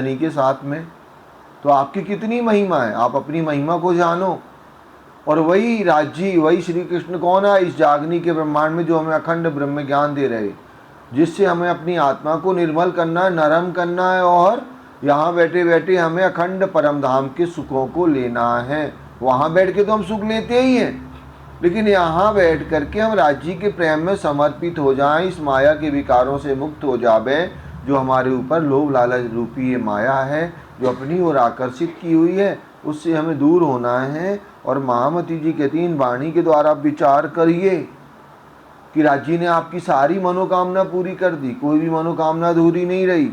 धनी के साथ में, तो आपकी कितनी महिमा है, आप अपनी महिमा को जानो। और वही राज्य, वही श्री कृष्ण कौन है इस जागनी के ब्रह्मांड में, जो हमें अखंड ब्रह्म ज्ञान दे रहे, जिससे हमें अपनी आत्मा को निर्मल करना है, नरम करना है, और यहाँ बैठे बैठे हमें अखंड परम धाम के सुखों को लेना है। वहाँ बैठ के तो हम सुख लेते ही हैं, लेकिन यहाँ बैठ करके हम राज्य के प्रेम में समर्पित हो जाएं, इस माया के विकारों से मुक्त हो जावे, जो हमारे ऊपर लोभ लालच रूपी ये माया है जो अपनी ओर आकर्षित की हुई है, उससे हमें दूर होना है। और महामती जी कहती हैं, इन वाणी के द्वारा आप विचार करिए कि राज्य ने आपकी सारी मनोकामना पूरी कर दी, कोई भी मनोकामना अधूरी नहीं रही।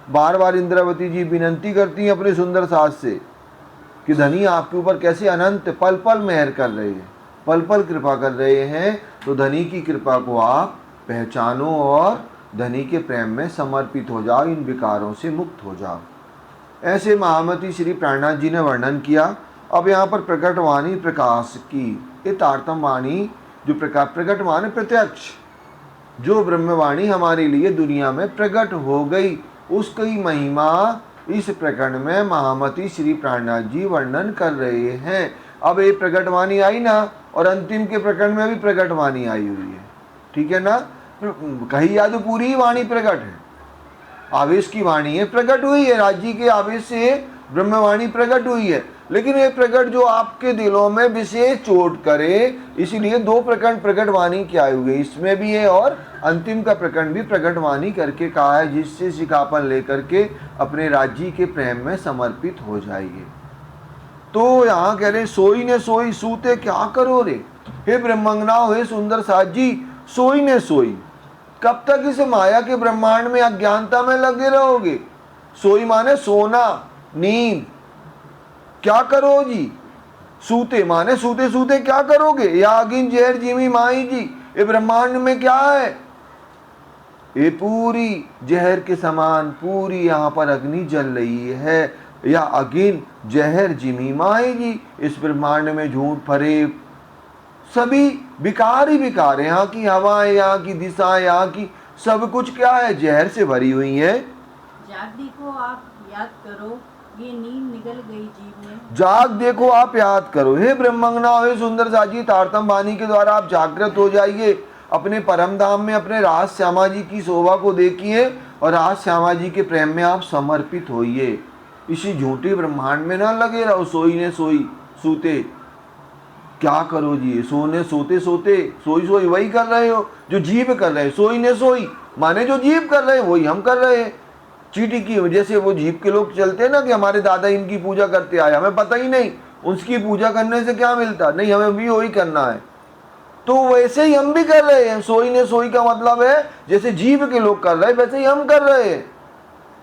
बार बार इंद्रावती जी विनंती करती हैं अपने सुंदर सास से कि धनी आपके ऊपर कैसे अनंत पल पल मेहर कर रहे हैं, पल पल कृपा कर रहे हैं, तो धनी की कृपा को आप पहचानो और धनी के प्रेम में समर्पित हो जाओ, इन विकारों से मुक्त हो जाओ। ऐसे महामती श्री प्राणनाथ जी ने वर्णन किया। अब यहाँ पर प्रकट वाणी प्रकाश की, ये तारतम वाणी जो प्रकट वाणी प्रत्यक्ष, जो ब्रह्मवाणी हमारे लिए दुनिया में प्रकट हो गई, उसकी महिमा इस प्रकरण में महामती श्री प्राणनाथ जी वर्णन कर रहे हैं। अब ये प्रकटवाणी आई ना, और अंतिम के प्रकरण में भी प्रकटवाणी आई हुई है, ठीक है ना। कही या तो पूरी ही वाणी प्रकट है, आवेश की वाणी है, प्रकट हुई है, राज्य के आवेश से ब्रह्मवाणी प्रकट हुई है। लेकिन ये प्रकट जो आपके दिलों में विशेष चोट करे, इसीलिए दो प्रकरण प्रकटवाणी क्या हुए, इसमें भी है और अंतिम का प्रकरण भी प्रकटवाणी करके कहा है, जिससे सिखापन लेकर के अपने राज्य के प्रेम में समर्पित हो जाइए। तो यहाँ कह रहे, सोई ने सोई सूते क्या करो रे, हे ब्रह्मंगनाओ, हे सुंदर साजी, सोई ने सोई, कब तक इस माया के ब्रह्मांड में अज्ञानता में लगे रहोगे। सोई माने सोना, नींद, क्या करो जी। सूते माने सूते सूते क्या करोगे, या अगिन जहर जिमी माई जी, ये ब्रह्मांड में क्या है, ये पूरी जहर के समान पूरी यहाँ पर अग्नि जल रही है, या अगिन जहर जिमी माई जी, इस ब्रह्मांड में झूठ फरेब सभी विकार ही विकार है। यहाँ की हवाएं, यहाँ की दिशाएं, यहाँ की सब कुछ क्या है, जहर से भरी हुई है। जाग देखो आप याद करो, ये नींद निकल गई जीव में। जाग देखो आप याद करो, हे ब्रह्मंगना, हे सुंदर साजी, तारतम वाणी के द्वारा आप जागृत हो जाइए, अपने परम धाम में अपने राज श्यामा जी की शोभा को देखिए, और राज श्यामा जी के प्रेम में आप समर्पित होइए। इसी झूठे ब्रह्मांड में ना लगे रहो, सोई ने सोई सूते क्या करो जी, सोने सोते सोते सोई सोई वही कर रहे हो जो जीव कर रहे हैं। सोई ने सोई माने जो जीव कर रहे हैं वही हम कर रहे हैं। चींटी की वजह से वो जीव के लोग चलते हैं ना कि हमारे दादा इनकी पूजा करते आए, हमें पता ही नहीं उसकी पूजा करने से क्या मिलता, नहीं हमें भी वही करना है। तो वैसे ही हम भी कर रहे हैं। सोई ने सोई का मतलब है जैसे जीव के लोग कर रहे हैं वैसे ही हम कर रहे हैं,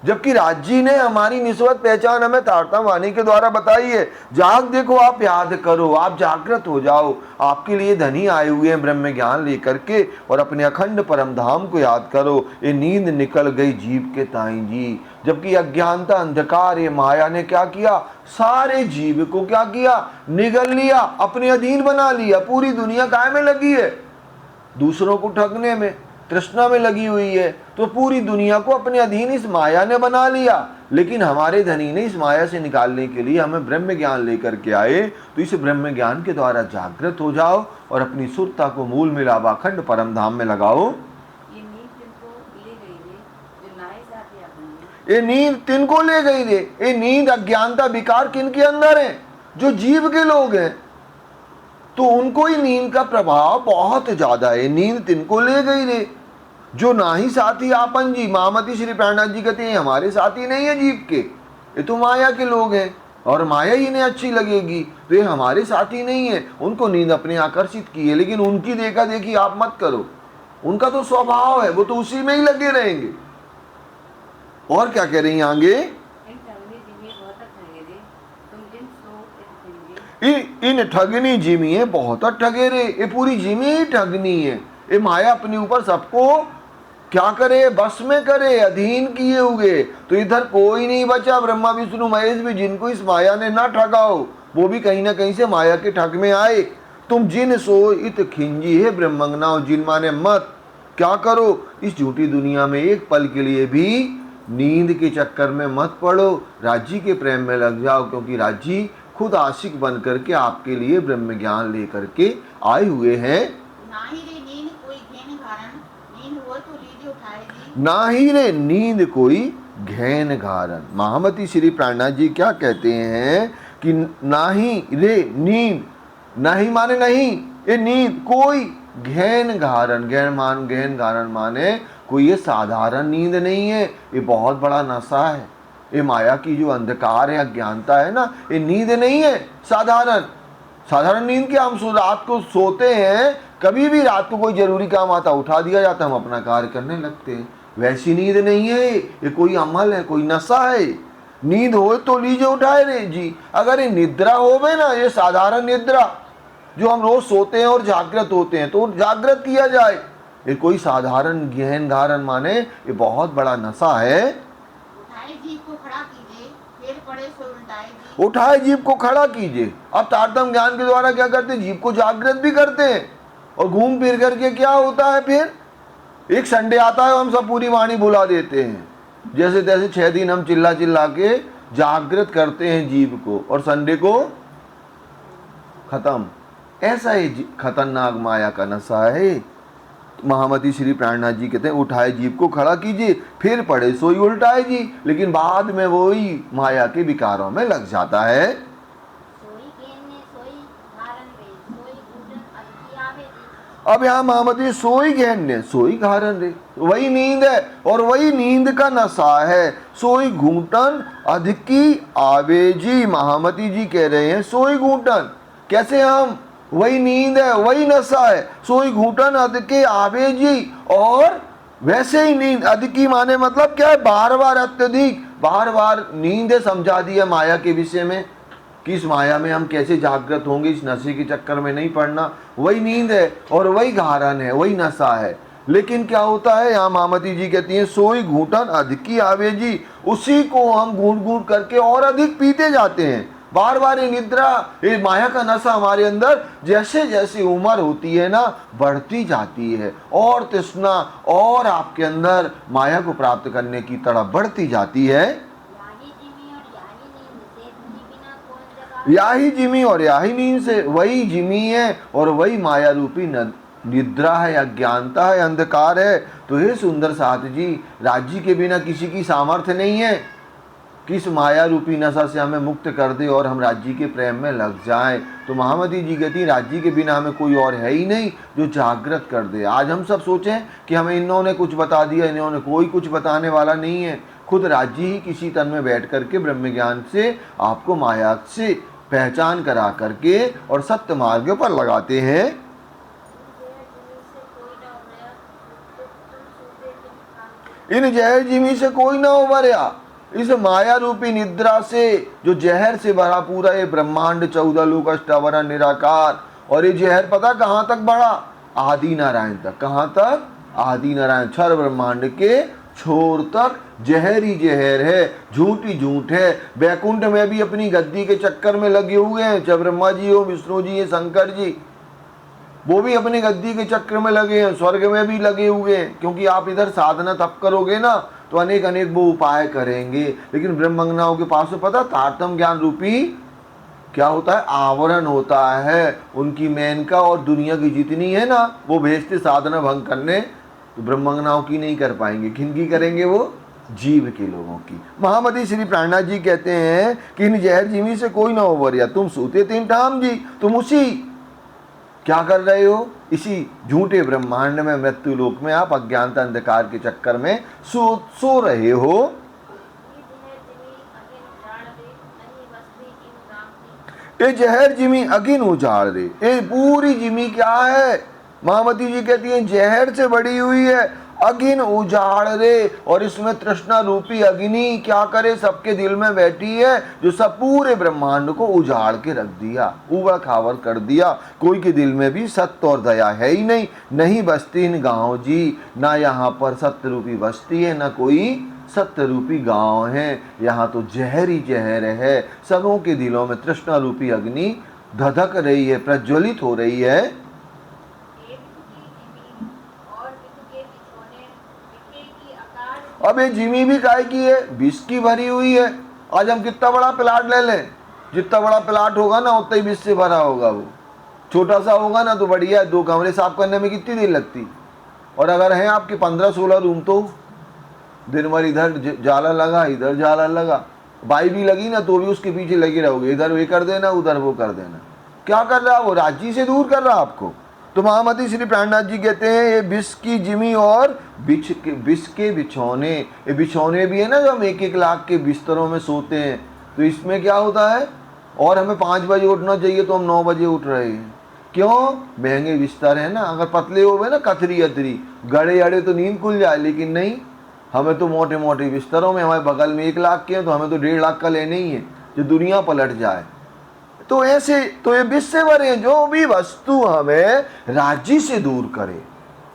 जबकि राज्य ने हमारी निस्बत पहचान हमें तारतम वाणी के द्वारा बताई है। जाग देखो आप याद करो, आप जागृत हो जाओ, आपके लिए धनी आए हुए हैं ब्रह्म ज्ञान लेकर के, और अपने अखंड परम धाम को याद करो। ये नींद निकल गई जीव के ताई जी, जबकि अज्ञानता अंधकार ये माया ने क्या किया, सारे जीव को क्या किया, निगल लिया, अपने अधीन बना लिया। पूरी दुनिया काय में लगी है, दूसरों को ठगने में, तृष्णा में लगी हुई है, तो पूरी दुनिया को अपने अधीन इस माया ने बना लिया। लेकिन हमारे धनी ने इस माया से निकालने के लिए हमें ब्रह्म ज्ञान लेकर के आए। तो इस ब्रह्म ज्ञान के द्वारा जागृत हो जाओ और अपनी सुरता को मूल मिलावा अखंड परम धाम में लगाओ। ये नींद तिनको ले गई रे, ये नींद अज्ञानता विकार किनके अंदर है, जो जीव के लोग हैं, तो उनको ही नींद का प्रभाव बहुत ज्यादा है। नींद तिनको ले गई रे, जो ना ही साथी आपन जी। महामती श्री प्राणनाथ जी कहते हैं हमारे साथी नहीं है जीव के, ये तो माया के लोग हैं और माया ही इन्हें अच्छी लगेगी, तो ये हमारे साथी नहीं है। उनको नींद अपने आकर्षित की है, लेकिन उनकी देखा देखी आप मत करो, उनका तो स्वभाव है, वो तो उसी में ही लगे रहेंगे। और क्या कह रही हैं आगे, इन ठगनी जिमी बहुत ठगे रे, ये पूरी जिमी ही ठगनी है। ये माया अपने ऊपर सबको क्या करे, बस में करे, अधीन किए हुए। तो इधर कोई नहीं बचा, ब्रह्मा विष्णु महेश भी, जिनको इस माया ने ना ठगाओ वो भी कहीं ना कहीं से माया के ठग में आए। तुम जिन सो इत खिंजी है ब्रह्मंगनाओ, जिन माने मत, क्या करो, इस झूठी दुनिया में एक पल के लिए भी नींद के चक्कर में मत पड़ो, राज्य के प्रेम में लग जाओ, क्योंकि राज्य खुद आशिक बन करके आपके लिए ब्रह्म ज्ञान लेकर के आए हुए हैं। नाही रे नींद कोई घेन घारण, नींद हो तो लीजिए उठाएगी। ना ही रे नींद कोई घेन घारण। महामती श्री प्राणनाथ जी क्या कहते हैं कि ना ही रे नींद, नहीं माने नहीं, ये नींद कोई घेन घारण, घेन घारण माने कोई ये साधारण नींद नहीं है, ये बहुत बड़ा नशा है। ये माया की जो अंधकार है, अज्ञानता है ना, ये नींद नहीं है साधारण नींद क्या, हम रात को सोते हैं, कभी भी रात को कोई जरूरी काम आता उठा दिया जाता, हम अपना कार्य करने लगते हैं। वैसी नींद नहीं है, ये कोई अमल है, कोई नशा है। नींद हो तो लीजिए उठाए रे जी। अगर ये निद्रा होवे ना, ये साधारण निद्रा जो हम रोज सोते हैं और जागृत होते हैं, तो जागृत किया जाए। ये कोई साधारण गहन धारण माने ये बहुत बड़ा नशा है। उठाए जीभ को खड़ा कीजिए, फिर पड़े सो उल्टाए जीभ। उठाए जीभ को खड़ा कीजिए। अब तारतम्य ज्ञान के द्वारा क्या करते हैं, जीभ को जागृत भी करते हैं, और घूम फिर करके क्या होता है, फिर एक संडे आता है, हम सब पूरी वाणी बुला देते हैं, जैसे तैसे 6 दिन हम चिल्ला चिल्ला के जागृत करते हैं जीभ को, और संडे को खत्म। ऐसा ही खतरनाक माया का नशा है। महामती श्री प्राणनाथ जी कहते हैं उठाए जीभ को खड़ा कीजिए, फिर पड़े सोई उल्टाए जी। लेकिन बाद में वही माया के विकारों में लग जाता है। सोई घेने सोई धारण रे, सोई घूटन अटकी आवे जी। अब यहाँ महामती सोई गहन सोई घारण रे, वही नींद है और वही नींद का नशा है। सोई घूटन अधिकी आवे जी। महामती जी कह रहे हैं सोई घूटन, कैसे हम, वही नींद है, वही नशा है। सोई घूटन अधिके आवे जी। और वैसे ही नींद अधिकी माने मतलब क्या है, बार बार अत्यधिक, बार बार नींद समझा दी है माया के विषय में, कि इस माया में हम कैसे जागृत होंगे, इस नशे के चक्कर में नहीं पड़ना। वही नींद है और वही घारण है, वही नशा है। लेकिन क्या होता है, यहाँ मामती जी कहती हैं सोई घूटन अधिकी आवे जी। उसी को हम घूट घूट करके और अधिक पीते जाते हैं। बार बार ये निद्रा, ये माया का नशा हमारे अंदर जैसे जैसे उम्र होती है ना, बढ़ती जाती है, और तृष्णा और आपके अंदर माया को प्राप्त करने की तड़प बढ़ती जाती है। याही जिमी और याही नींद से तुझी बिना कौन जगावे। याही जिमी और याही नींद से, वही जिमी है और वही माया रूपी निद्रा है, अज्ञानता है, अंधकार है। तो हे सुंदर साथ जी, राज्य के बिना किसी की सामर्थ्य नहीं है किस माया रूपी नशा से हमें मुक्त कर दे और हम राज्य के प्रेम में लग जाएं। तो महामती जी कहती हैं राज्य के बिना हमें कोई और है ही नहीं जो जागृत कर दे। आज हम सब सोचें कि हमें इन्होंने कुछ बता दिया, इन्होंने कोई कुछ बताने वाला नहीं है। खुद राज्य ही किसी तन में बैठ करके ब्रह्म ज्ञान से आपको माया से पहचान करा करके और सत्य मार्ग पर लगाते हैं। इन जहर जिमी से कोई ना उबरया। इस माया रूपी निद्रा से, जो जहर से भरा पूरा ये ब्रह्मांड 14 लोक अष्टावरण निराकार, और ये जहर पता कहाँ तक बढ़ा, आदि नारायण तक। कहाँ तक, आदि नारायण, क्षर ब्रह्मांड के छोर तक जहर ही जहर है, झूठ ही झूठ है। वैकुंठ में भी अपनी गद्दी के चक्कर में लगे हुए हैं, चाहे ब्रह्मा जी हो, विष्णु जी है, शंकर जी, वो भी अपनी गद्दी के चक्र में लगे हैं। स्वर्ग में भी लगे हुए हैं, क्योंकि आप इधर साधना तप करोगे ना तो अनेक अनेक वो उपाय करेंगे। लेकिन ब्रह्मज्ञानियों के पास तो पता तारतम्य ज्ञान रूपी क्या होता है, आवरण होता है उनकी मेनका, और दुनिया की जितनी है ना वो भेजते साधना भंग करने, तो ब्रह्मज्ञानियों की नहीं कर पाएंगे। किनकी करेंगे, वो जीव के लोगों की। महामती श्री प्राणनाथ जी कहते हैं कि इन जहर जिमी से कोई ना उबरिया। तुम सूते 3 टाम जी, तुम उसी क्या कर रहे हो, इसी झूठे ब्रह्मांड में, मृत्यु लोक में आप अज्ञानता अंधकार के चक्कर में सो रहे हो। ये जहर जिमी अगिन उजाड़ दे। ये पूरी जिमी क्या है, महामती जी कहती हैं जहर से बड़ी हुई है, अगिन उजाड़ रे। और इसमें तृष्णा रूपी अग्नि क्या करे, सबके दिल में बैठी है, जो सब पूरे ब्रह्मांड को उजाड़ के रख दिया, उबड़ खाबड़ कर दिया। कोई के दिल में भी सत्य और दया है ही नहीं, नहीं बसती इन गाँव जी, ना यहाँ पर सत्य रूपी बसती है, ना कोई सत्य रूपी गांव है। यहाँ तो जहर ही जहर है। सबों के दिलों में तृष्णा रूपी अग्नि धधक रही है, प्रज्वलित हो रही है। अब ये जिमी भी काय की है, विष की भरी हुई है। आज हम कितना बड़ा प्लाट ले लें, जितना बड़ा प्लाट होगा ना उतना ही विष से भरा होगा। वो छोटा सा होगा ना तो बढ़िया है, 2 कमरे साफ करने में कितनी देर लगती। और अगर हैं आपके 15-16 रूम तो दिन भर इधर जाला लगा, इधर जाला लगा, बाई भी लगी ना तो भी उसके पीछे लगे रहोगे, इधर ये कर देना, उधर वो कर देना। क्या कर रहा है वो? राज्य से दूर कर रहा आपको। तो महामती श्री प्राणनाथ जी कहते हैं ये विष की जिमी और विष के बिछौने, ये बिछौने भी है ना जो हम 1-1 लाख के बिस्तरों में सोते हैं, तो इसमें क्या होता है, और हमें 5 बजे उठना चाहिए तो हम 9 बजे उठ रहे हैं। क्यों? महंगे बिस्तर है ना। अगर पतले हो गए ना, कतरी अतरी गड़े अड़े तो नींद खुल जाए, लेकिन नहीं, हमें तो मोटे मोटे बिस्तरों में, हमारे बगल में 1 लाख के हैं तो हमें तो 1.5 लाख का लेने ही है, जो दुनिया पलट जाए। तो ऐसे तो ये विष से भरे हैं। जो भी वस्तु हमें राज्य से दूर करे,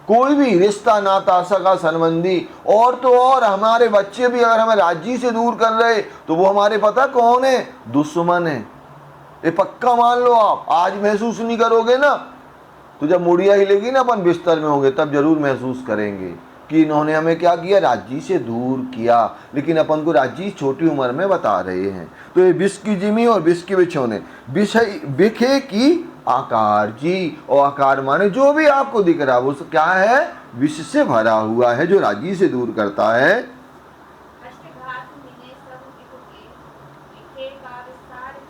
कोई भी रिश्ता नाता सगा संबंधी, और तो और हमारे बच्चे भी अगर हमें राज्य से दूर कर रहे तो वो हमारे पता कौन है? दुश्मन है। ये पक्का मान लो आप। आज महसूस नहीं करोगे ना, तो जब मुड़िया हिलेगी ना अपन बिस्तर में होंगे तब जरूर महसूस करेंगे कि इन्होंने हमें क्या किया, राज्य से दूर किया। लेकिन अपन को राज्य छोटी उम्र में बता रहे हैं। तो ये विष की जिमी और विष के बिछौने, बिखे की आकार जी, और आकार माने जो भी आपको दिख रहा है वो क्या है? विष से भरा हुआ है, जो राज्य से दूर करता है।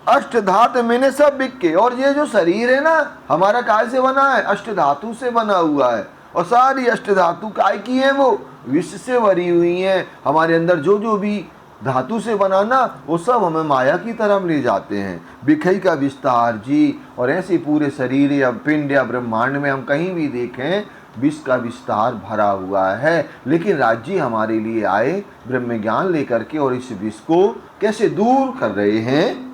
अष्ट धातु मैंने सब बिके। और ये जो शरीर है ना हमारा काय से बना है? अष्ट धातु से बना हुआ है। और सारी अष्ट धातु काय की है? वो विष से भरी हुई है। हमारे अंदर जो जो भी धातु से बना ना, वो सब हमें माया की तरफ ले जाते हैं। बिखई का विस्तार जी। और ऐसे पूरे शरीर या पिंड या ब्रह्मांड में हम कहीं भी देखें विष का विस्तार भरा हुआ है। लेकिन राज्य हमारे लिए आए ब्रह्म ज्ञान लेकर के, और इस विष को कैसे दूर कर रहे हैं?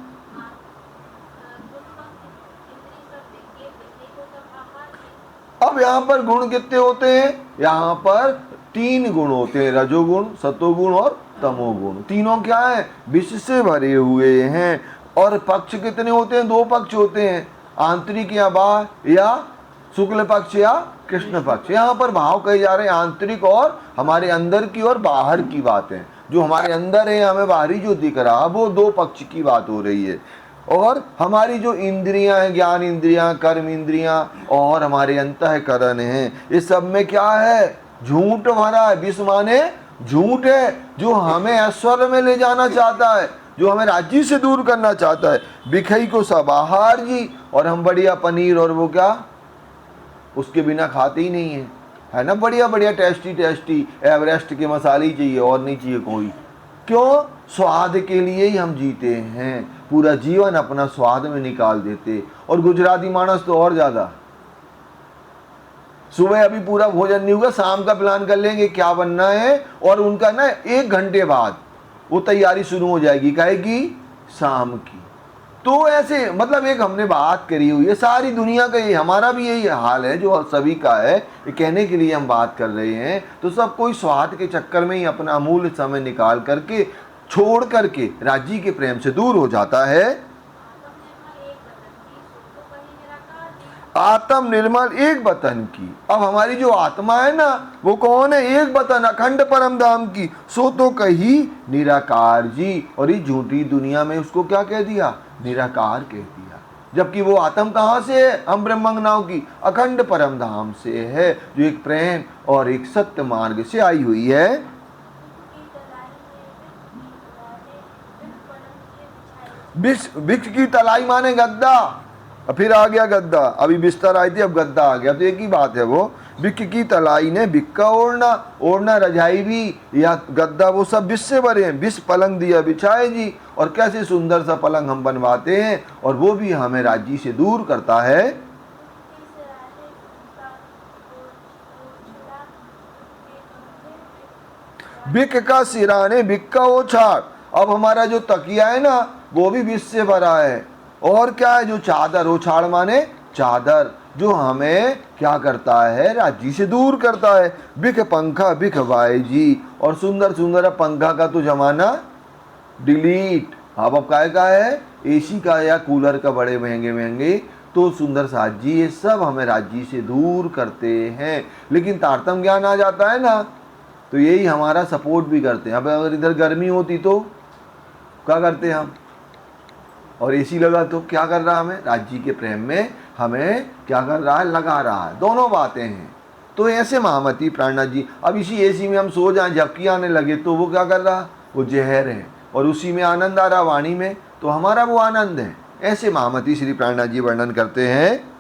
अब यहाँ पर गुण कितने होते हैं? यहाँ पर 3 गुण होते हैं, रजोगुण, सतोगुण और तमोगुण। तीनों क्या है? विष से भरे हुए हैं। और पक्ष कितने होते हैं? 2 पक्ष होते हैं, आंतरिक या बाह्य, या शुक्ल पक्ष या कृष्ण पक्ष। यहाँ पर भाव कहे जा रहे हैं आंतरिक और हमारे अंदर की और बाहर की बात है। जो हमारे अंदर है, हमें बाहरी जो दिख रहा, वो 2 पक्ष की बात हो रही है। और हमारी जो इंद्रियां हैं, ज्ञान इंद्रियां, कर्म इंद्रियां और हमारे अंतःकरण हैं, ये सब में क्या है? झूठ भरा है। विष माने झूठ है, जो हमें ऐश्वर्य में ले जाना चाहता है, जो हमें राज्य से दूर करना चाहता है। बिखई को सब आहार जी। और हम बढ़िया पनीर और वो क्या, उसके बिना खाते ही नहीं है ना। बढ़िया बढ़िया टेस्टी टेस्टी एवरेस्ट के मसाले ही चाहिए, और नहीं चाहिए कोई। क्यों? स्वाद के लिए ही हम जीते हैं, पूरा जीवन अपना स्वाद में निकाल देते। और गुजराती मानस तो और ज्यादा, सुबह अभी पूरा भोजन नहीं हुआ, शाम का प्लान कर लेंगे क्या बनना है, और उनका ना 1 घंटे बाद वो तैयारी शुरू हो जाएगी, कहेगी शाम की। तो ऐसे मतलब एक हमने बात करी हुई है, सारी दुनिया का ये, हमारा भी यही हाल है जो सभी का है। ये कहने के लिए हम बात कर रहे हैं। तो सब कोई स्वाद के चक्कर में ही अपना अमूल्य समय निकाल करके, छोड़ करके राज्य के प्रेम से दूर हो जाता है। आत्म निर्मल एक बतन की। अब हमारी जो आत्मा है ना, वो कौन है? एक बतन, अखंड परम धाम की। सो तो कही निराकार जी। और इस झूठी दुनिया में उसको क्या कह दिया? निराकार कह दिया। जबकि वो आत्म कहाँ से है? हम ब्रह्मंगनाओं की अखंड परम धाम से है, जो एक प्रेम और एक सत्य मार्ग से आई हुई है। विक्ष की तलाई माने गद्दा। फिर आ गया गद्दा, अभी बिस्तर आई थी, अब गद्दा आ गया। तो एक ही बात है वो। विक्ष की तलाई ने बिक्का ओढ़ना, ओढ़ना रजाई भी या गद्दा, वो सब विष से भरे हैं। विष पलंग दिया बिछाए जी। और कैसे सुंदर सा पलंग हम बनवाते हैं, और वो भी हमें राज्य से दूर करता है। बिक का सिराने बिक्का ओछाड़। अब हमारा जो तकिया है ना, वो भी विष से भरा है। और क्या है? जो चादर, ओछाड़ माने चादर, जो हमें क्या करता है? राज्य से दूर करता है। बिक पंखा बिक वाई जी। और सुंदर सुंदर पंखा का तो जमाना डिलीट। अब काय का है? एसी का या कूलर का, बड़े महंगे महंगे। तो सुंदर साज जी, ये सब हमें राज्य से दूर करते हैं। लेकिन तारतम्य ज्ञान आ जाता है ना, तो यही हमारा सपोर्ट भी करते हैं। अब अगर इधर गर्मी होती तो क्या करते हम, और एसी लगा तो क्या कर रहा है हमें, राज्य के प्रेम में हमें क्या कर रहा है, लगा रहा है। दोनों बातें हैं। तो ऐसे महामती प्राणनाथ जी, अब इसी एसी में हम सो जाएं, झपकी आने लगे तो वो क्या कर रहा, वो जहर है, और उसी में आनंद आ रहा वाणी में, तो हमारा वो आनंद है। ऐसे महामती श्री प्राणनाथ जी वर्णन करते हैं।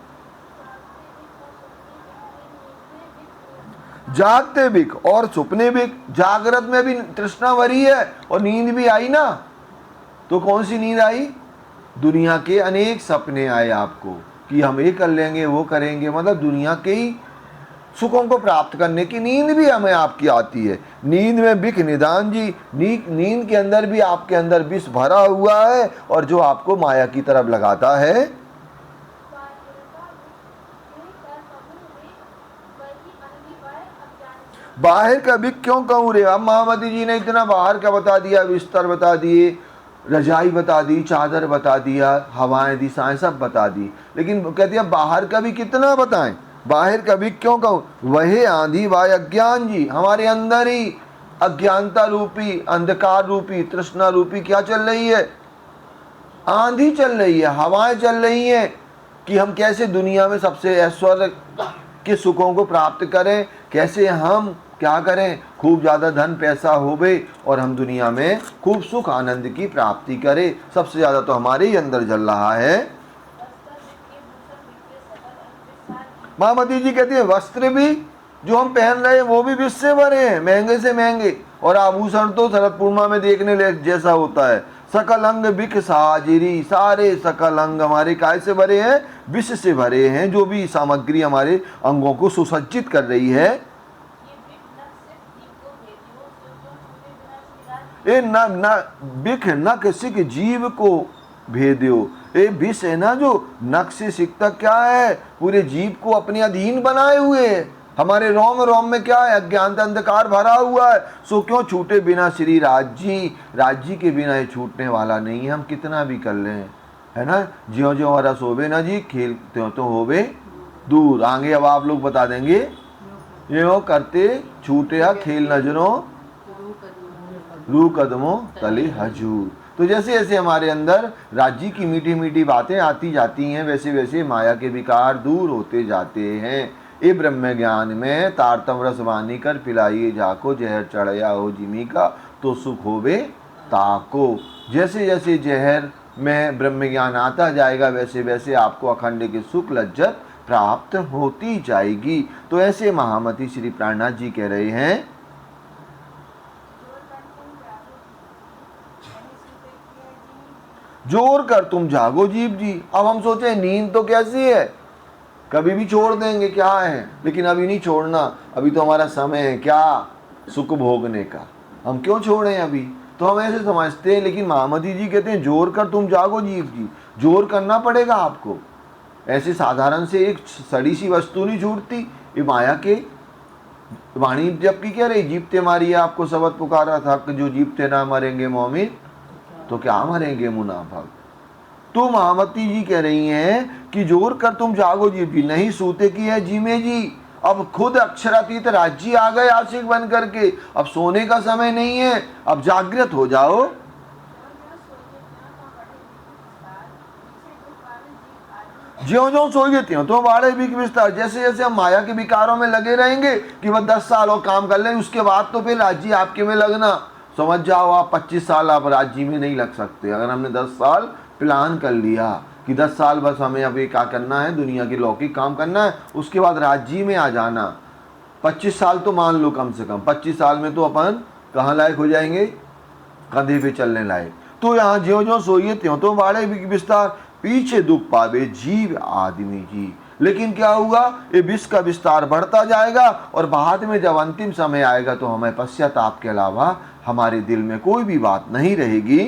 जागते बिक और सुपने बिक, जागृत में भी तृष्णा भरी है और नींद भी आई ना, तो कौन सी नींद आई, दुनिया के अनेक सपने आए आपको कि हम ये कर लेंगे वो करेंगे, मतलब दुनिया के ही सुखों को प्राप्त करने की नींद भी हमें आपकी आती है। नींद में बिक निदान जी, नींद के अंदर भी आपके अंदर विष भरा हुआ है और जो आपको माया की तरफ लगाता है। बाहर का बिक क्यों कहूँ रे, अब महामती जी ने इतना बाहर का बता दिया, बिस्तर बता दिए, रजाई बता दी, चादर बता दिया, हवाएं दिशाएं सब बता दी, लेकिन कहती है बाहर का भी कितना बताएं, बाहर का भी क्यों कहूँ, वही आंधी वाय अज्ञान जी, हमारे अंदर ही अज्ञानता रूपी, अंधकार रूपी, तृष्णा रूपी क्या चल रही है, आंधी चल रही है, हवाएं चल रही हैं कि हम कैसे दुनिया में सबसे ऐश्वर्य के सुखों को प्राप्त करें, कैसे हम क्या करें, खूब ज़्यादा धन पैसा होवे और हम दुनिया में खूब सुख आनंद की प्राप्ति करें। सबसे ज़्यादा तो हमारे ही अंदर जल रहा है। महामती जी कहती है वस्त्र भी जो हम पहन रहे हैं वो भी विष से भरे हैं, महंगे से महंगे, और आभूषण तो शरद पूर्णिमा में देखने लायक जैसा होता है। सकल अंग बिक साजिरी, सारे सकल अंग हमारे काय से भरे हैं, विष से भरे हैं। जो भी सामग्री हमारे अंगों को सुसज्जित कर रही है, ए न बिख नक सिक जीव को भेद्यो, ए विष है ना जो नक से सिकता क्या है, पूरे जीव को अपने अधीन बनाए हुए है। हमारे रोम रोम में क्या है, अज्ञान अंधकार भरा हुआ है। सो क्यों छूटे बिना श्री राज्य के बिना ये छूटने वाला नहीं है। हम कितना भी कर लें, है ना, ज्यों ज्यों हमारा सोबे ना जी, खेल त्यों तो होवे दूर। आगे अब आप लोग बता देंगे, यो करते छूटे खेल नजरों रू कदमों तले हजूर। तो जैसे जैसे हमारे अंदर राज्य की मीठी मीठी बातें आती जाती हैं, वैसे वैसे माया के विकार दूर होते जाते हैं। ये ब्रह्म ज्ञान में तारतम रस वानी कर पिलाइए जाको, जहर चढ़या हो जिमी का तो सुख होवे ताको। जैसे जैसे जहर में ब्रह्म ज्ञान आता जाएगा, वैसे वैसे आपको अखंड की सुख लज्जत प्राप्त होती जाएगी। तो ऐसे महामती श्री प्राणनाथ जी कह रहे हैं, जोर कर तुम जागो जीव जी। अब हम सोचे नींद तो कैसी है, कभी भी छोड़ देंगे क्या है, लेकिन अभी नहीं छोड़ना, अभी तो हमारा समय है क्या सुख भोगने का, हम क्यों छोड़ें अभी। तो हम ऐसे समझते हैं, लेकिन महामती जी कहते हैं जोर कर तुम जागो जीव जी। जोर करना पड़ेगा आपको, ऐसे साधारण से एक सड़ी सी वस्तु नहीं छूटती। ये माया के वाणी जबकि कह रही जीपते मारिए, आपको शब्द पुकारा था कि जो जीपते ना मरेंगे मोमिन तो क्या मरेंगे मुनाफक। तो महामती जी कह रही हैं कि जोर कर तुम जागो जीव जी, नहीं सूते की है जीमे जी। अब खुद अक्षरातीत राज्य आ गए आशिक बन करके, अब सोने का समय नहीं है, अब जागृत हो जाओ। ज्यों ज्यों सोइए त्यों तो बाड़े भी विस्तार। जैसे जैसे हम माया के विकारों में लगे रहेंगे कि वह 10 साल और काम कर लें, उसके बाद तो फिर राज्य आपके में लगना, समझ जाओ आप 25 साल आप राज्य में नहीं लग सकते। अगर हमने 10 साल प्लान कर लिया कि 10 साल बस हमें अभी क्या करना है, दुनिया के लौकिक काम करना है, उसके बाद राज्य में आ जाना, 25 साल तो मान लो कम से कम, 25 साल में तो अपन कहाँ लायक हो जाएंगे, कंधे पे चलने लायक। तो यहाँ ज्यों ज्यों सोइए त्यों तो बाड़े विस्तार, पीछे दुख पावे जीव आदमी जी। लेकिन क्या हुआ, ये विष का विस्तार बढ़ता जाएगा और बाद में जब अंतिम समय आएगा तो हमें पश्चाताप के अलावा हमारे दिल में कोई भी बात नहीं रहेगी।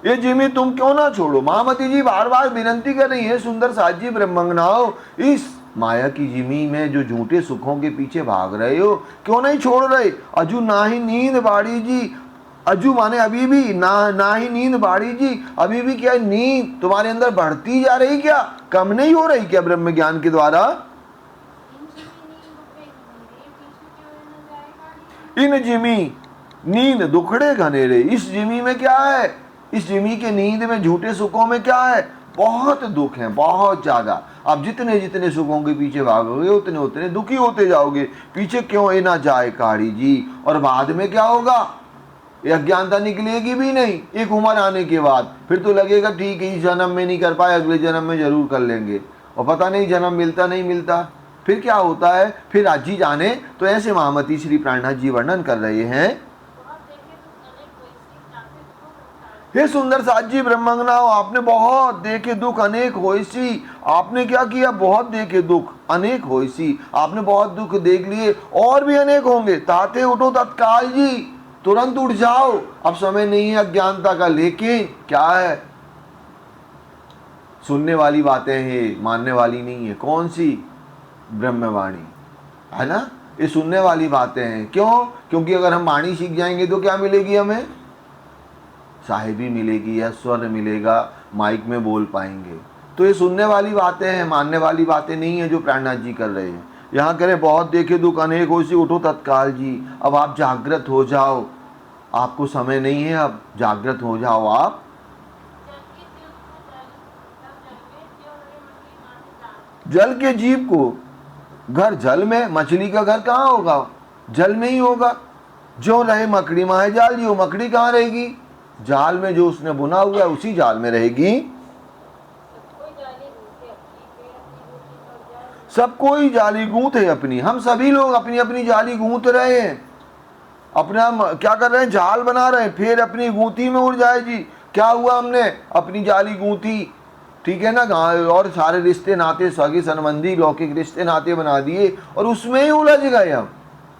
ये जिमी तुम क्यों ना छोड़ो। महामती जी बार बार विनंती कर रही है, सुंदर साजी ब्रह्मंगनाओ, इस माया की जिमी में जो झूठे सुखों के पीछे भाग रहे हो क्यों नहीं छोड़ रहे। अजू ना ही नींद बाड़ी जी, अजू माने अभी भी ना ही नींद बाड़ी जी, अभी भी क्या नींद तुम्हारे अंदर बढ़ती जा रही, क्या कम नहीं हो रही क्या ब्रह्म ज्ञान के द्वारा। इन जिमी नींद दुखड़े घनेरे। इस जिमी में क्या है, इस जिमी के नींद में, झूठे सुखों में क्या है, बहुत दुख है, बहुत ज्यादा। आप जितने जितने सुखों के पीछे भागोगे उतने उतने दुखी होते जाओगे। पीछे क्यों ए ना जाए काढ़ी जी। और बाद में क्या होगा, ये अज्ञानता निकलेगी भी नहीं। एक उम्र आने के बाद फिर तो लगेगा ठीक है, इस जन्म में नहीं कर पाए, अगले जन्म में जरूर कर लेंगे, और पता नहीं जन्म मिलता नहीं मिलता। फिर क्या होता है, फिर आज जी जाने। तो ऐसे महामती श्री प्राणनाथ जी वर्णन कर रहे हैं। हे सुंदर साथ जी ब्रह्मंगनाओ, आपने बहुत देखे दुख अनेक होइसी। आपने क्या किया, बहुत देखे दुख अनेक होइसी। आपने बहुत दुख देख लिए, और भी अनेक होंगे। ताते उठो तत्काल जी, तुरंत उठ जाओ, अब समय नहीं है अज्ञानता का। लेकिन क्या है, सुनने वाली बातें हैं, मानने वाली नहीं है। कौन सी, ब्रह्मवाणी है ना, ये सुनने वाली बातें हैं। क्यों, क्योंकि अगर हम वाणी सीख जाएंगे तो क्या मिलेगी हमें, साहिबी मिलेगी या स्वर मिलेगा, माइक में बोल पाएंगे। तो ये सुनने वाली बातें हैं, मानने वाली बातें नहीं है जो प्राणनाथ जी कर रहे हैं। यहाँ करें बहुत देखे दुख अनेक होइसी, उठो तत्काल जी। अब आप जागृत हो जाओ, आपको समय नहीं है, अब जागृत हो जाओ आप। जल के जीव को घर जल में, मछली का घर कहाँ होगा, जल में ही होगा। जो रहे मकड़ी माहे जाल जी, वो मकड़ी कहाँ रहेगी, जाल में। जो उसने बुना हुआ है उसी जाल में रहेगी। सब कोई जाली गूंथ है अपनी, हम सभी लोग अपनी अपनी जाली गूंथ रहे हैं। अपना क्या कर रहे हैं, जाल बना रहे हैं, फिर अपनी गूंथी में उड़ जाए जी। क्या हुआ, हमने अपनी जाली गूंथी, ठीक है ना, और सारे रिश्ते नाते, सगे संबंधी, लौकिक रिश्ते नाते बना दिए, और उसमें ही उलझ गए हम।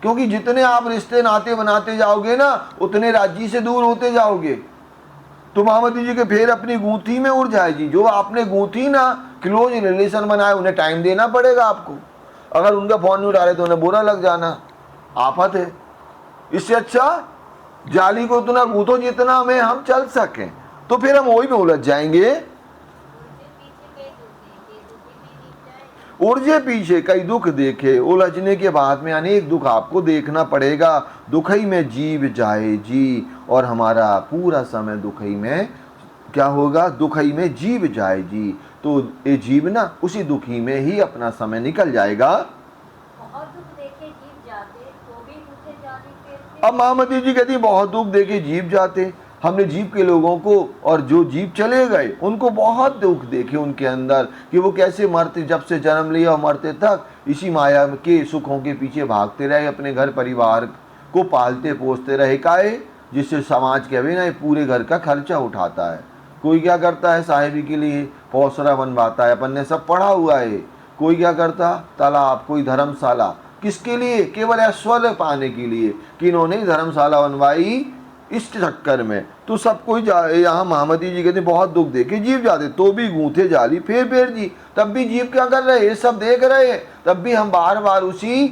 क्योंकि जितने आप रिश्ते नाते बनाते जाओगे ना, उतने राज्य से दूर होते जाओगे। तो महामती जी के फिर अपनी गूंथी में उड़ जाएगी। जो आपने गूंथी ना, क्लोज रिलेशन बनाए, उन्हें टाइम देना पड़ेगा आपको। अगर उनका फोन नहीं उठा रहे तो उन्हें बुरा लग जाना, आफत है। इससे अच्छा जाली को उतना गूंथो जितना हमें हम चल सकें, तो फिर हम वही में उलझ जाएंगे। उलझे पीछे कई दुख देखे, उलझने के बाद में अनेक दुख आपको देखना पड़ेगा। दुखई में जीव जाए जी, और हमारा पूरा समय दुखई में क्या होगा, दुखई में जीव जाए जी। तो ये जीव ना उसी दुखी में ही अपना समय निकल जाएगा। बहुत दुख देखे जीव जाते, तो भी मुझे जाने फिर। अब महामती जी कहती बहुत दुख देखे जीव जाते। हमने जीव के लोगों को, और जो जीव चले गए उनको बहुत दुख देखे उनके अंदर, कि वो कैसे मरते, जब से जन्म लिया और मरते तक इसी माया के सुखों के पीछे भागते रहे, अपने घर परिवार को पालते पोसते रहे। काहे, जिससे समाज के अभी ना पूरे घर का खर्चा उठाता है। कोई क्या करता है, साहिबी के लिए पौसरा बनवाता है, अपन ने सब पढ़ा हुआ है। कोई क्या करता, तालाब, कोई धर्मशाला, किसके लिए, केवल ऐश्वर्य पाने के लिए कि इन्होंने धर्मशाला बनवाई, इस चक्कर में। तो सब कोई यहाँ महामती जी कहते बहुत दुख देखे जीव जाते, तो भी गूंथे जाली फिर जी। तब भी जीव क्या कर रहे हैं, ये सब देख रहे हैं, तब भी हम बार बार उसी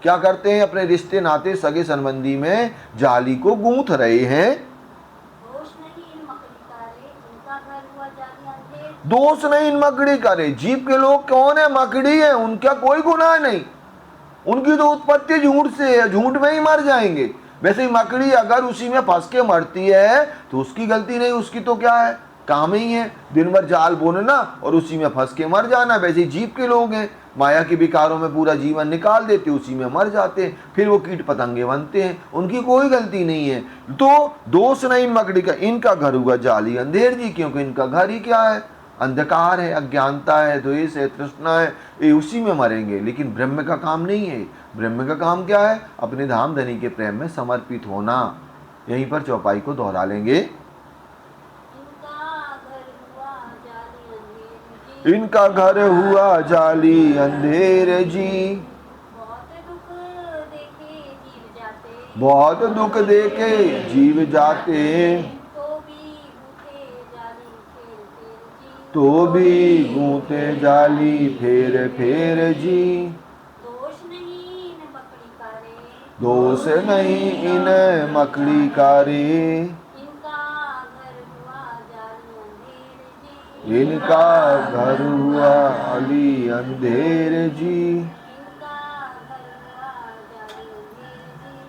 क्या करते हैं, अपने रिश्ते नाते सगे संबंधी में जाली को गूंथ रहे हैं। दोष नहीं इन मकड़ी का रे, जिनका घर हुआ जाली अंधेर। दोष नहीं इन मकड़ी का रे, जीव के लोग कौन है, मकड़ी है, उनका कोई गुनाह नहीं। उनकी तो उत्पत्ति झूठ से है, झूठ में ही मर जाएंगे। वैसे ही मकड़ी अगर उसी में फंस के मरती है तो उसकी गलती नहीं, उसकी तो क्या है, काम ही है दिन भर जाल बोनना और उसी में फंस के मर जाना। वैसे ही जीव के लोग हैं, माया के विकारों में पूरा जीवन निकाल देते, उसी में मर जाते हैं, फिर वो कीट पतंगे बनते हैं, उनकी कोई गलती नहीं है। तो दोष नहीं मकड़ी का, इनका घर हुआ जाली अंधेर जी, क्योंकि इनका घर ही क्या है, अंधकार है, अज्ञानता है, द्वेष है, तृष्णा है, ये उसी में मरेंगे। लेकिन ब्रह्म का काम नहीं है। ब्रह्म का काम क्या है, अपने धाम धनी के प्रेम में समर्पित होना। यहीं पर चौपाई को दोहरा लेंगे। इनका घर हुआ जाली अंधेर जी, बहुत दुख देखे जीव जाते, तो भी गूंथे जाली फेर फेर जी। दोष नहीं इन मकड़ी का रे, इनका घर हुआ जाली अंधेर जी।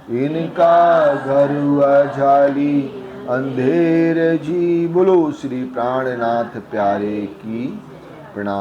इनका घर हुआ झाली अंधेर जी। बोलो श्री प्राणनाथ प्यारे की प्रणाम।